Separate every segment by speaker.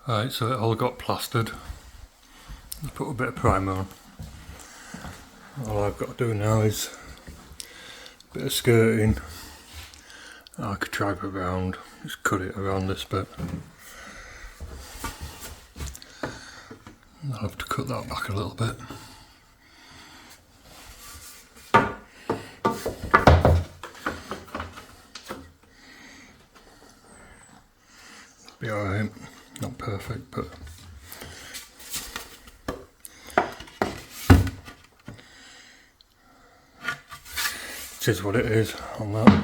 Speaker 1: Right, so it all got plastered. Let's put a bit of primer on. All I've got to do now is a bit of skirting, architrave around, just cut it around this bit. I'll have to cut that back a little bit. Be alright, not perfect, but it is what it is on that.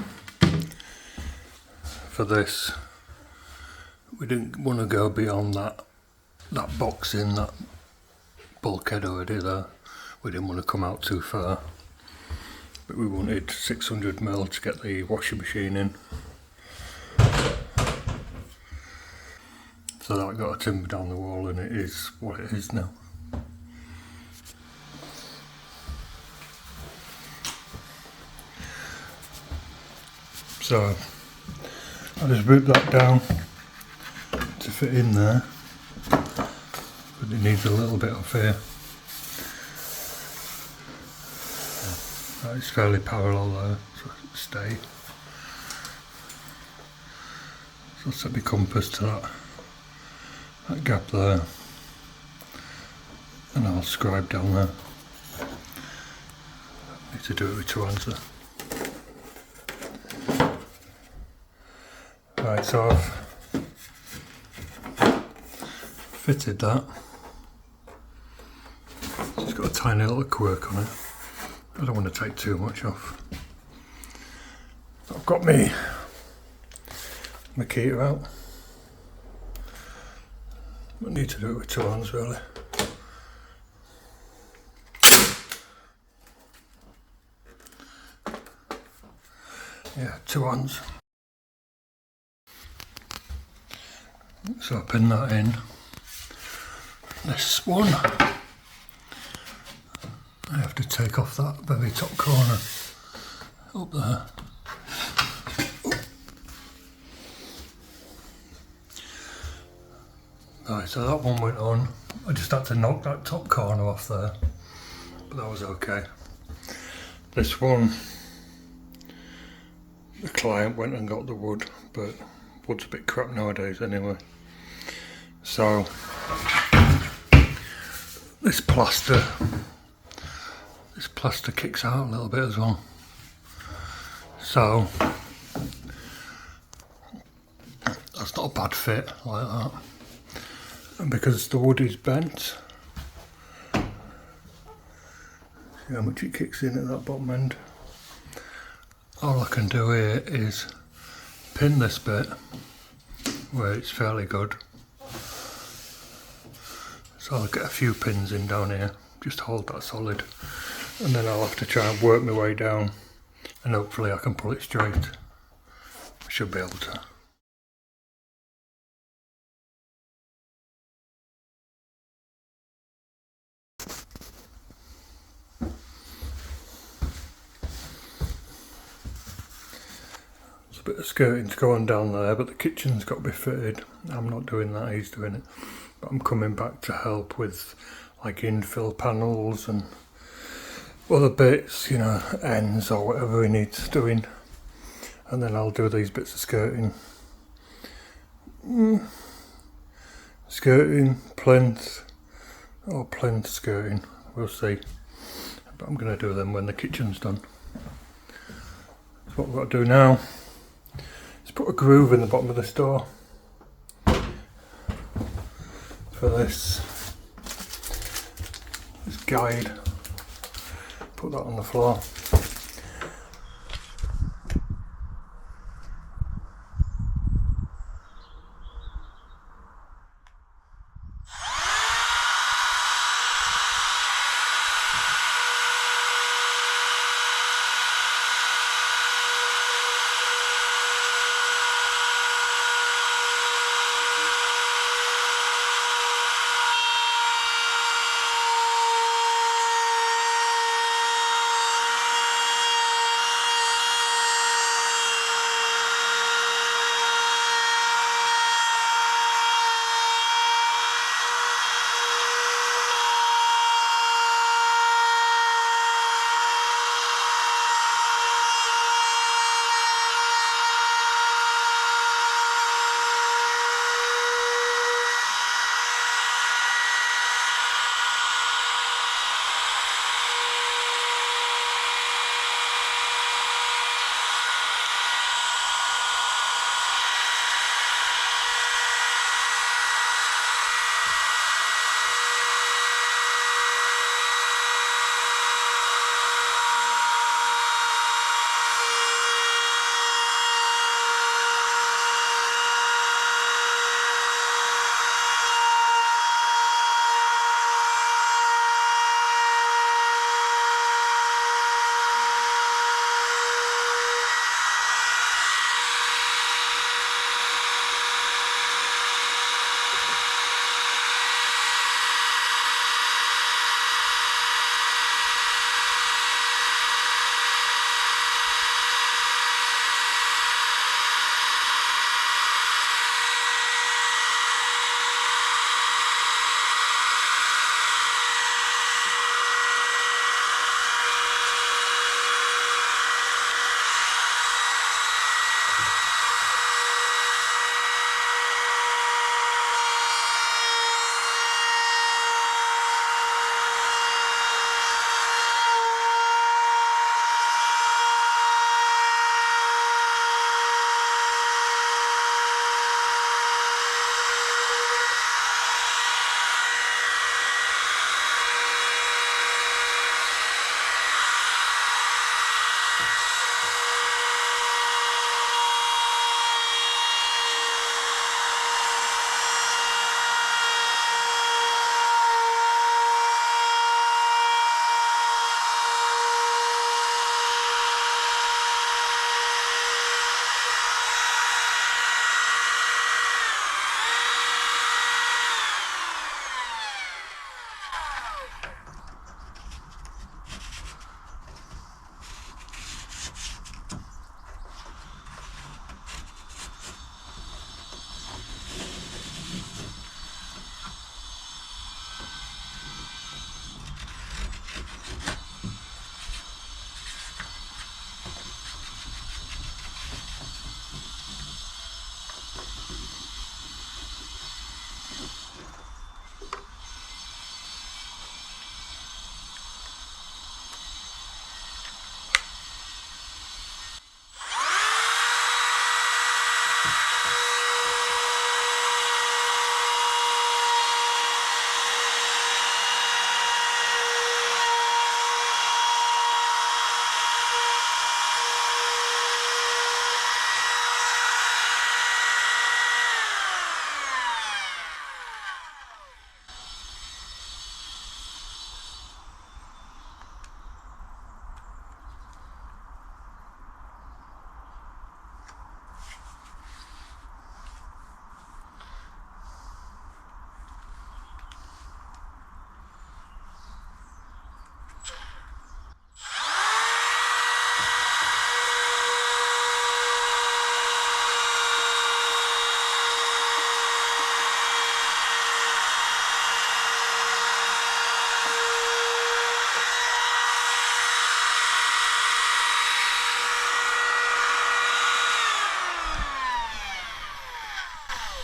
Speaker 1: For this, we didn't want to go beyond that box in that bulkhead already there. We didn't want to come out too far, but we wanted 600mm to get the washing machine in. So that got a timber down the wall, and it is what it is now. So I just ripped that down to fit in there, but it needs a little bit off here. It's fairly parallel there, so it'll stay. So I'll set my compass to that gap there, and I'll scribe down there. Need to do it with two hands there. Right, so I've fitted that. It's got a tiny little quirk on it. I don't want to take too much off. I've got my Makita out. I need to do it with two hands really. Yeah, two hands. So I pin that in. This one, I have to take off that very top corner up there. Right, so that one went on. I just had to knock that top corner off there, but that was okay. This one, the client went and got the wood, but wood's a bit crap nowadays anyway. So this plaster kicks out a little bit as well. So that's not a bad fit like that. And because the wood is bent, see how much it kicks in at that bottom end. All I can do here is pin this bit where it's fairly good. So I'll get a few pins in down here, just hold that solid, and then I'll have to try and work my way down, and hopefully I can pull it straight. I should be able to. There's a bit of skirting to go on down there, but the kitchen's got to be fitted. I'm not doing that, he's doing it. But I'm coming back to help with like infill panels and other bits, you know, ends or whatever he needs doing. And then I'll do these bits of skirting. Skirting, plinth, or plinth skirting, we'll see. But I'm going to do them when the kitchen's done. So what we've got to do now is put a groove in the bottom of this door. For this guide, put that on the floor.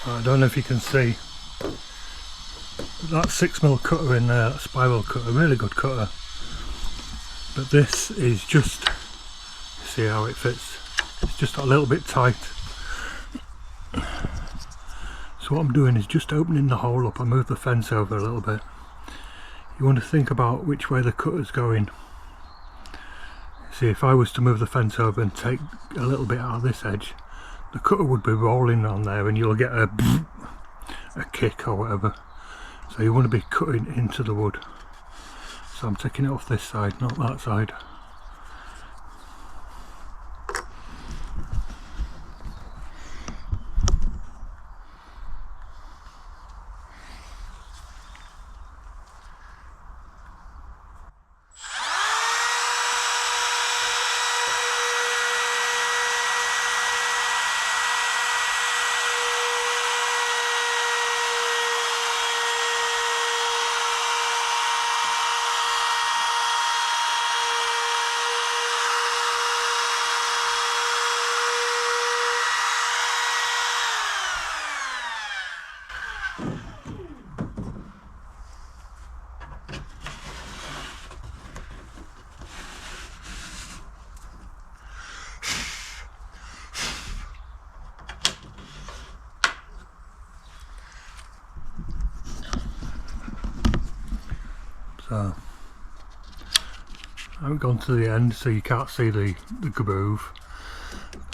Speaker 1: I don't know if you can see that 6mm cutter in there, that spiral cutter, really good cutter. But this is just, see how it fits, it's just a little bit tight. So what I'm doing is just opening the hole up. I move the fence over a little bit. You want to think about which way the cutter's going. See, if I was to move the fence over and take a little bit out of this edge, the cutter would be rolling on there and you'll get a kick or whatever. So you want to be cutting into the wood. So I'm taking it off this side, not that side. So I haven't gone to the end, so you can't see the groove.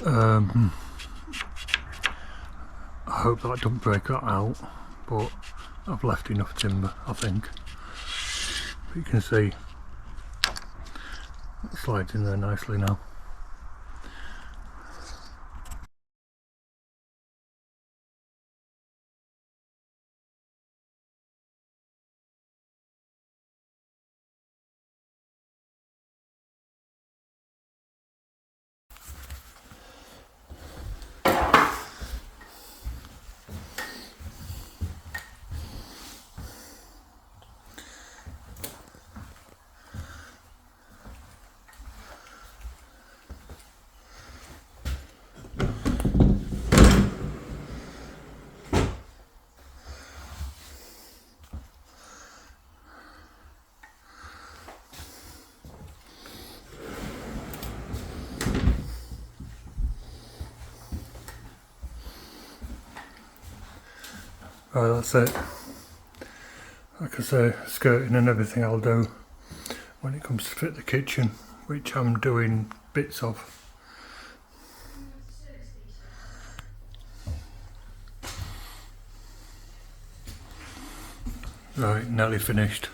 Speaker 1: I hope that don't break that out, but I've left enough timber, I think. But you can see it slides in there nicely now. Right, that's it. Like I say, skirting and everything I'll do when it comes to fit the kitchen, which I'm doing bits of. Right, nearly finished.